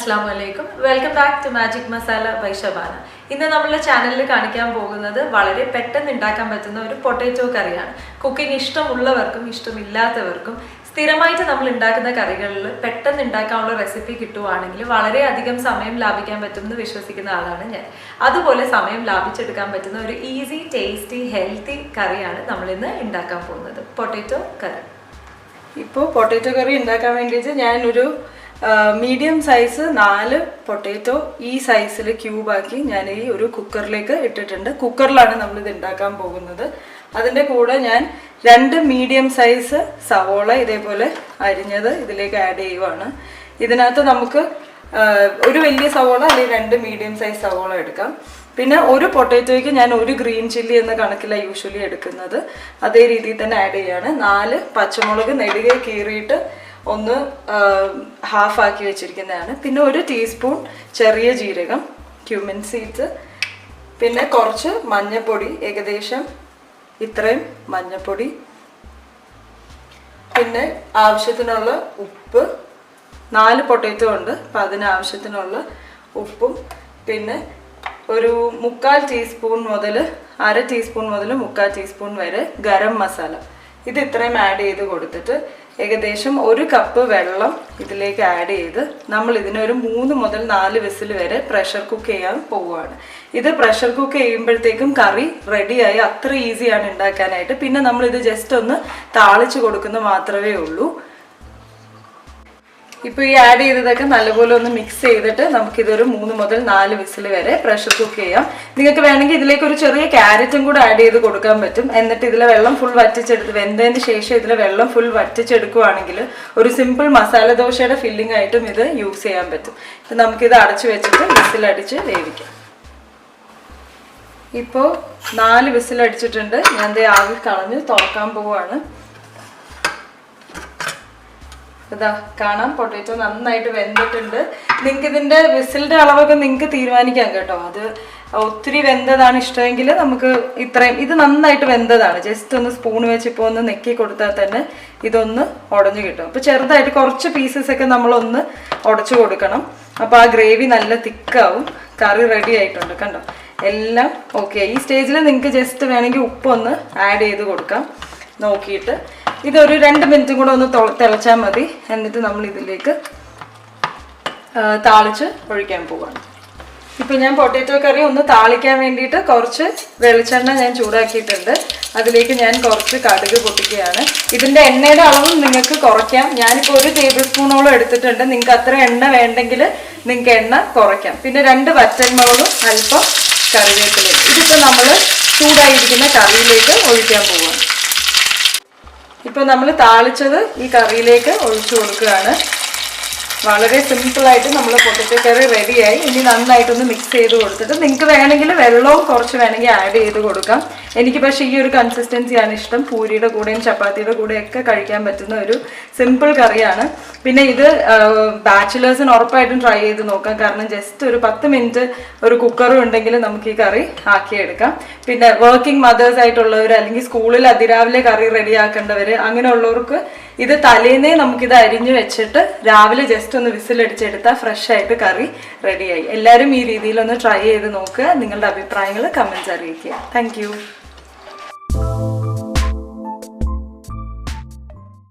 Assalamualaikum. Welcome back to Magic Masala by Shabana. ഇന്ന് നമ്മുടെ ചാനലിൽ കാണിക്കാൻ പോകുന്നത് വളരെ പെട്ടെന്ന് ഉണ്ടാക്കാൻ പറ്റുന്ന ഒരു പൊട്ടാറ്റോ കറിയാണ്. കുക്കിംഗ് ഇഷ്ടമുള്ളവർക്കും ഇഷ്ടമില്ലാത്തവർക്കും സ്ഥിരമായിട്ട് നമ്മൾ ഉണ്ടാക്കുന്ന കറികളിൽ പെട്ടെന്ന് ഉണ്ടാക്കാനുള്ള റെസിപ്പി കിട്ടുവാണെങ്കിൽ വളരെ അധികം സമയം ലാഭിക്കാൻ പറ്റുമെന്ന് വിശ്വസിക്കുന്ന ആളാണ് ഞാൻ. അതുപോലെ സമയം ലാഭിച്ചെടുക്കാൻ പറ്റുന്ന ഒരു ഈസി, ടേസ്റ്റി, ഹെൽത്തി കറിയാണ് നമ്മൾ ഇന്ന് ഉണ്ടാക്കാൻ പോകുന്നത്, പൊട്ടാറ്റോ കറി. ഇപ്പോൾ പൊട്ടാറ്റോ കറി ഉണ്ടാക്കാൻ വേണ്ടിയിട്ട് ഞാനൊരു മീഡിയം സൈസ് 4 പൊട്ടാറ്റോ ഈ സൈസിൽ ക്യൂബാക്കി ഞാൻ ഈ ഒരു കുക്കറിലേക്ക് ഇട്ടിട്ടുണ്ട്. കുക്കറിലാണ് നമ്മളിത് ഉണ്ടാക്കാൻ പോകുന്നത്. അതിൻ്റെ കൂടെ ഞാൻ 2 മീഡിയം സൈസ് സവോള ഇതേപോലെ അരിഞ്ഞത് ഇതിലേക്ക് ആഡ് ചെയ്യുവാണ്. ഇതിനകത്ത് നമുക്ക് ഒരു വലിയ സവോള അല്ലെങ്കിൽ 2 മീഡിയം സൈസ് സവോള എടുക്കാം. പിന്നെ ഒരു പൊട്ടാറ്റോയ്ക്ക് ഞാൻ ഒരു ഗ്രീൻ ചില്ലി എന്ന കണക്കിലാണ് യൂഷ്വലി എടുക്കുന്നത്. അതേ രീതിയിൽ തന്നെ ആഡ് ചെയ്യാണ്. 4 പച്ചമുളക് നെടുകെ കീറിയിട്ട് ഒന്ന് ഹാഫ് ആക്കി വെച്ചിരിക്കുന്നതാണ്. പിന്നെ 1 ടീസ്പൂൺ ചെറിയ ജീരകം, ക്യൂമിൻ സീഡ്സ്, പിന്നെ കുറച്ച് മഞ്ഞൾപ്പൊടി, ഏകദേശം ഇത്രയും മഞ്ഞൾപ്പൊടി, പിന്നെ ആവശ്യത്തിനുള്ള ഉപ്പ്. 4 പൊട്ടാറ്റോ ഉണ്ട്, അപ്പം അതിനാവശ്യത്തിനുള്ള ഉപ്പും, പിന്നെ ഒരു 1/4 ടീസ്പൂൺ മുതൽ 1/2 ടീസ്പൂൺ മുതൽ 1/4 ടീസ്പൂൺ വരെ ഗരം മസാല. ഇത് ഇത്രയും ആഡ് ചെയ്ത് കൊടുത്തിട്ട് ഏകദേശം 1 കപ്പ് വെള്ളം ഇതിലേക്ക് ആഡ് ചെയ്ത് നമ്മൾ ഇതിനൊരു 3 മുതൽ 4 വിസിൽ വരെ പ്രഷർ കുക്ക് ചെയ്യാൻ പോവുകയാണ്. ഇത് പ്രഷർ കുക്ക് ചെയ്യുമ്പോഴത്തേക്കും കറി റെഡിയായി. അത്ര ഈസിയാണ് ഉണ്ടാക്കാനായിട്ട്. പിന്നെ നമ്മളിത് ജസ്റ്റ് ഒന്ന് താളിച്ച് കൊടുക്കുന്നത് മാത്രമേ ഉള്ളൂ. ഇപ്പോൾ ഈ ആഡ് ചെയ്തതൊക്കെ നല്ലപോലെ ഒന്ന് മിക്സ് ചെയ്തിട്ട് നമുക്കിതൊരു 3 മുതൽ 4 വിസിൽ വരെ പ്രഷർ കുക്ക് ചെയ്യാം. നിങ്ങൾക്ക് വേണമെങ്കിൽ ഇതിലേക്ക് ഒരു ചെറിയ ക്യാരറ്റും കൂടെ ആഡ് ചെയ്ത് കൊടുക്കാൻ പറ്റും. എന്നിട്ട് ഇതിലെ വെള്ളം ഫുൾ വറ്റിച്ചെടുത്ത് വെന്തതിന് ശേഷം ഇതിലെ വെള്ളം ഫുൾ വറ്റിച്ചെടുക്കുകയാണെങ്കിൽ ഒരു സിമ്പിൾ മസാല ദോശയുടെ ഫില്ലിംഗ് ആയിട്ടും ഇത് യൂസ് ചെയ്യാൻ പറ്റും. ഇപ്പം നമുക്കിത് അടച്ചു വെച്ചിട്ട് വിസിലടിച്ച് വേവിക്കാം. ഇപ്പോൾ 4 വിസിലടിച്ചിട്ടുണ്ട്. ഞാൻ ദേ ആവി കളഞ്ഞ് തുറക്കാൻ പോവുകയാണ്. ഇതാ കാണാം, പൊട്ടാറ്റോ നന്നായിട്ട് വെന്തിട്ടുണ്ട്. നിങ്ങൾക്ക് ഇതിൻ്റെ വിസിലിൻ്റെ അളവൊക്കെ നിങ്ങൾക്ക് തീരുമാനിക്കാം കേട്ടോ. അത് ഒത്തിരി വെന്തതാണ് ഇഷ്ടമെങ്കിൽ നമുക്ക് ഇത്രയും, ഇത് നന്നായിട്ട് വെന്തതാണ്. ജസ്റ്റ് ഒന്ന് സ്പൂൺ വെച്ച് ഇപ്പോൾ ഒന്ന് നെക്കി കൊടുത്താൽ തന്നെ ഇതൊന്ന് ഉടഞ്ഞു കിട്ടും. അപ്പോൾ ചെറുതായിട്ട് കുറച്ച് പീസസ് ഒക്കെ നമ്മളൊന്ന് ഉടച്ചു കൊടുക്കണം. അപ്പോൾ ആ ഗ്രേവി നല്ല തിക്കാവും. കറി റെഡി ആയിട്ടുണ്ട് കണ്ടോ, എല്ലാം ഓക്കെ. ഈ സ്റ്റേജിൽ നിങ്ങൾക്ക് ജസ്റ്റ് വേണമെങ്കിൽ ഉപ്പൊന്ന് ആഡ് ചെയ്ത് കൊടുക്കാം നോക്കിയിട്ട്. ഇതൊരു 2 മിനിറ്റും കൂടെ ഒന്ന് തിളച്ചാൽ മതി. എന്നിട്ട് നമ്മൾ ഇതിലേക്ക് താളിച്ച് ഒഴിക്കാൻ പോവാണ്. ഇപ്പം ഞാൻ പൊട്ടാറ്റോ കറി ഒന്ന് താളിക്കാൻ വേണ്ടിയിട്ട് കുറച്ച് വെളിച്ചെണ്ണ ഞാൻ ചൂടാക്കിയിട്ടുണ്ട്. അതിലേക്ക് ഞാൻ കുറച്ച് കടുക് പൊട്ടിക്കുകയാണ്. ഇതിൻ്റെ എണ്ണയുടെ അളവും നിങ്ങൾക്ക് കുറയ്ക്കാം. ഞാനിപ്പോൾ 1 ടേബിൾ സ്പൂണോളം എടുത്തിട്ടുണ്ട്. നിങ്ങൾക്ക് അത്ര എണ്ണ വേണ്ടെങ്കിൽ നിങ്ങൾക്ക് എണ്ണ കുറയ്ക്കാം. പിന്നെ 2 വറ്റൽമുളകും അല്പം കറിവേപ്പിലയും. ഇതിപ്പോൾ നമ്മൾ ചൂടായിരിക്കുന്ന കറിയിലേക്ക് ഒഴിക്കാൻ പോവുകയാണ്. ഇപ്പോൾ നമ്മൾ താളിച്ചത് ഈ കറിയിലേക്ക് ഒഴിച്ചു കൊടുക്കുകയാണ്. വളരെ സിമ്പിളായിട്ട് നമ്മൾ പൊട്ടാറ്റോ കറി റെഡിയായി. ഇനി നന്നായിട്ടൊന്ന് മിക്സ് ചെയ്ത് കൊടുത്തിട്ട് നിങ്ങൾക്ക് വേണമെങ്കിൽ വെള്ളവും കുറച്ച് വേണമെങ്കിൽ ആഡ് ചെയ്ത് കൊടുക്കാം. എനിക്ക് പക്ഷേ ഈ ഒരു കൺസിസ്റ്റൻസിയാണ് ഇഷ്ടം. പൂരിയുടെ കൂടെയും ചപ്പാത്തിയുടെ കൂടെയൊക്കെ കഴിക്കാൻ പറ്റുന്ന ഒരു സിമ്പിൾ കറിയാണ്. പിന്നെ ഇത് ബാച്ചിലേഴ്സിന് ഉറപ്പായിട്ടും ട്രൈ ചെയ്ത് നോക്കാം. കാരണം ജസ്റ്റ് ഒരു 10 മിനിറ്റ് ഒരു കുക്കറും ഉണ്ടെങ്കിൽ നമുക്ക് ഈ കറി ആക്കിയെടുക്കാം. പിന്നെ വർക്കിംഗ് മദേഴ്സ് ആയിട്ടുള്ളവർ അല്ലെങ്കിൽ സ്കൂളിൽ അതിരാവിലെ കറി റെഡിയാക്കേണ്ടവർ, അങ്ങനെയുള്ളവർക്ക് ഇത് തലേന്നേ നമുക്കിത് അരിഞ്ഞു വെച്ചിട്ട് രാവിലെ ജസ്റ്റ് ഒന്ന് വിസിലടിച്ചെടുത്താൽ ഫ്രഷ് ആയിട്ട് കറി റെഡിയായി. എല്ലാവരും ഈ രീതിയിലൊന്ന് ട്രൈ ചെയ്ത് നോക്കുക. നിങ്ങളുടെ അഭിപ്രായങ്ങൾ കമൻറ്റ്സ് അറിയിക്കുക. താങ്ക്